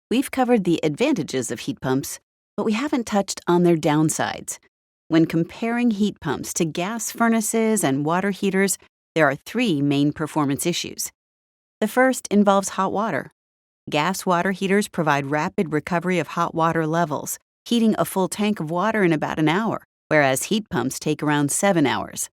We've covered the advantages of heat pumps, but we haven't touched on their downsides. When comparing heat pumps to gas furnaces and water heaters, there are three main performance issues. The first involves hot water. Gas water heaters provide rapid recovery of hot water levels, heating a full tank of water in about an hour, whereas heat pumps take around 7 hours.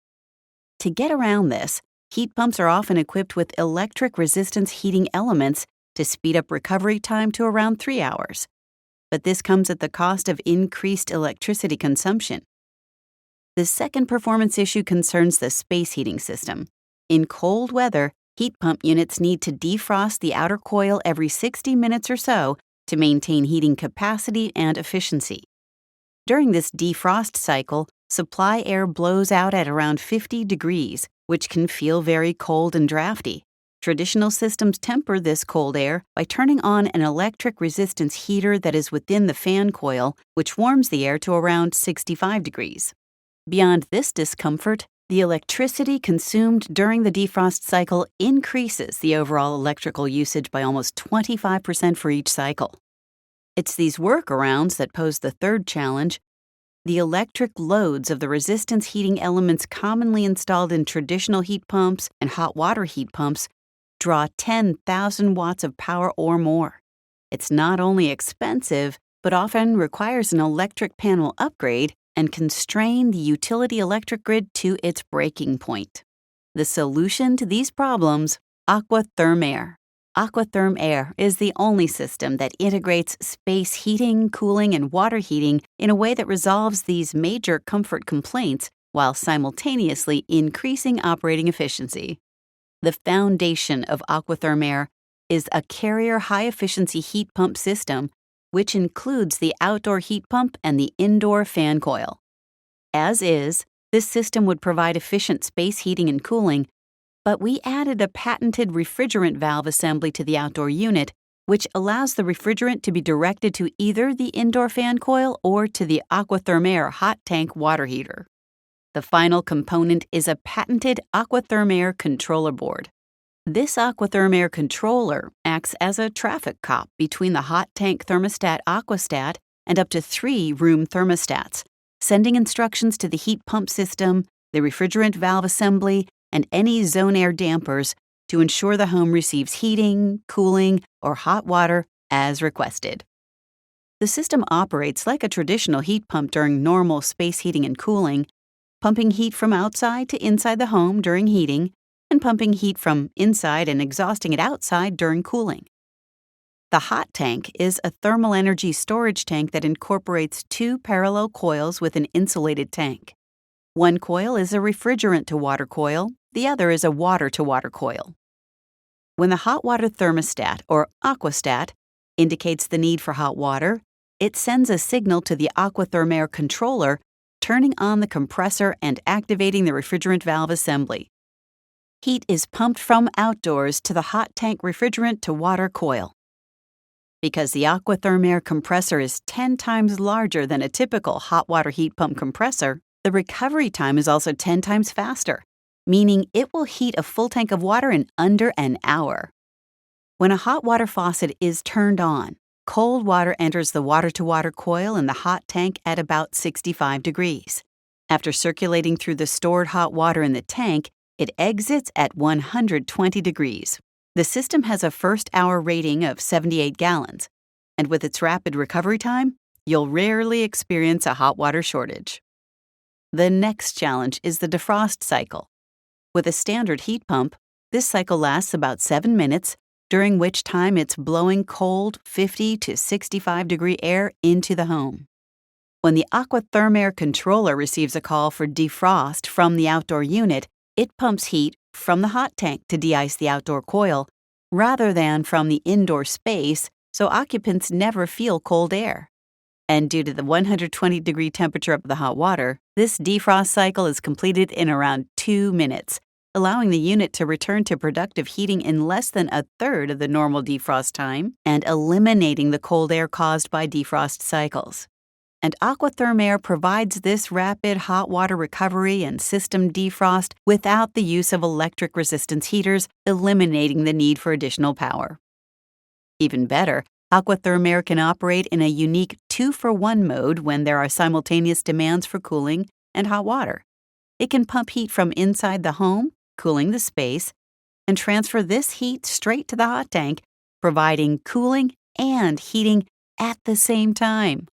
To get around this, heat pumps are often equipped with electric resistance heating elements to speed up recovery time to around 3 hours. But this comes at the cost of increased electricity consumption. The second performance issue concerns the space heating system. In cold weather, heat pump units need to defrost the outer coil every 60 minutes or so to maintain heating capacity and efficiency. During this defrost cycle, supply air blows out at around 50 degrees, which can feel very cold and drafty. Traditional systems temper this cold air by turning on an electric resistance heater that is within the fan coil, which warms the air to around 65 degrees. Beyond this discomfort, the electricity consumed during the defrost cycle increases the overall electrical usage by almost 25% for each cycle. It's these workarounds that pose the third challenge. The electric loads of the resistance heating elements commonly installed in traditional heat pumps and hot water heat pumps draw 10,000 watts of power or more. It's not only expensive, but often requires an electric panel upgrade and constrain the utility electric grid to its breaking point. The solution to these problems: AquaThermAire. AquaThermAire is the only system that integrates space heating, cooling, and water heating in a way that resolves these major comfort complaints while simultaneously increasing operating efficiency. The foundation of AquaThermAire is a Carrier high-efficiency heat pump system, which includes the outdoor heat pump and the indoor fan coil. As is, this system would provide efficient space heating and cooling, but we added a patented refrigerant valve assembly to the outdoor unit, which allows the refrigerant to be directed to either the indoor fan coil or to the AquaThermAire hot tank water heater. The final component is a patented AquaThermAire controller board. This AquaThermAire controller acts as a traffic cop between the hot tank thermostat Aquastat and up to 3 room thermostats, sending instructions to the heat pump system, the refrigerant valve assembly, and any zone air dampers to ensure the home receives heating, cooling, or hot water as requested. The system operates like a traditional heat pump during normal space heating and cooling, pumping heat from outside to inside the home during heating, and pumping heat from inside and exhausting it outside during cooling. The hot tank is a thermal energy storage tank that incorporates 2 parallel coils with an insulated tank. One coil is a refrigerant-to-water coil, the other is a water-to-water coil. When the hot water thermostat, or Aquastat, indicates the need for hot water, it sends a signal to the AquaThermAire controller, turning on the compressor and activating the refrigerant valve assembly. Heat is pumped from outdoors to the hot tank refrigerant-to-water coil. Because the AquaThermAire compressor is 10 times larger than a typical hot water heat pump compressor, the recovery time is also 10 times faster, meaning it will heat a full tank of water in under an hour. When a hot water faucet is turned on, cold water enters the water-to-water coil in the hot tank at about 65 degrees. After circulating through the stored hot water in the tank, it exits at 120 degrees. The system has a first-hour rating of 78 gallons, and with its rapid recovery time, you'll rarely experience a hot water shortage. The next challenge is the defrost cycle. With a standard heat pump, this cycle lasts about 7 minutes, during which time it's blowing cold 50 to 65 degree air into the home. When the AquaThermAire controller receives a call for defrost from the outdoor unit, it pumps heat from the hot tank to de-ice the outdoor coil, rather than from the indoor space, so occupants never feel cold air. And due to the 120-degree temperature of the hot water, this defrost cycle is completed in around 2 minutes, allowing the unit to return to productive heating in less than a third of the normal defrost time and eliminating the cold air caused by defrost cycles. And AquaThermAire provides this rapid hot water recovery and system defrost without the use of electric resistance heaters, eliminating the need for additional power. Even better, AquaThermAire can operate in a unique 2-for-1 mode when there are simultaneous demands for cooling and hot water. It can pump heat from inside the home, cooling the space, and transfer this heat straight to the hot tank, providing cooling and heating at the same time.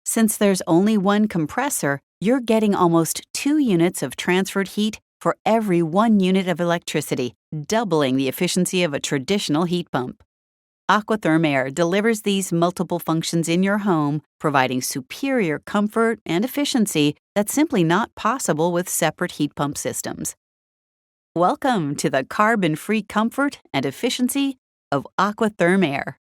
Since there's only one compressor, you're getting almost 2 units of transferred heat for every 1 unit of electricity, doubling the efficiency of a traditional heat pump. AquaThermAire delivers these multiple functions in your home, providing superior comfort and efficiency that's simply not possible with separate heat pump systems. Welcome to the carbon-free comfort and efficiency of AquaThermAire.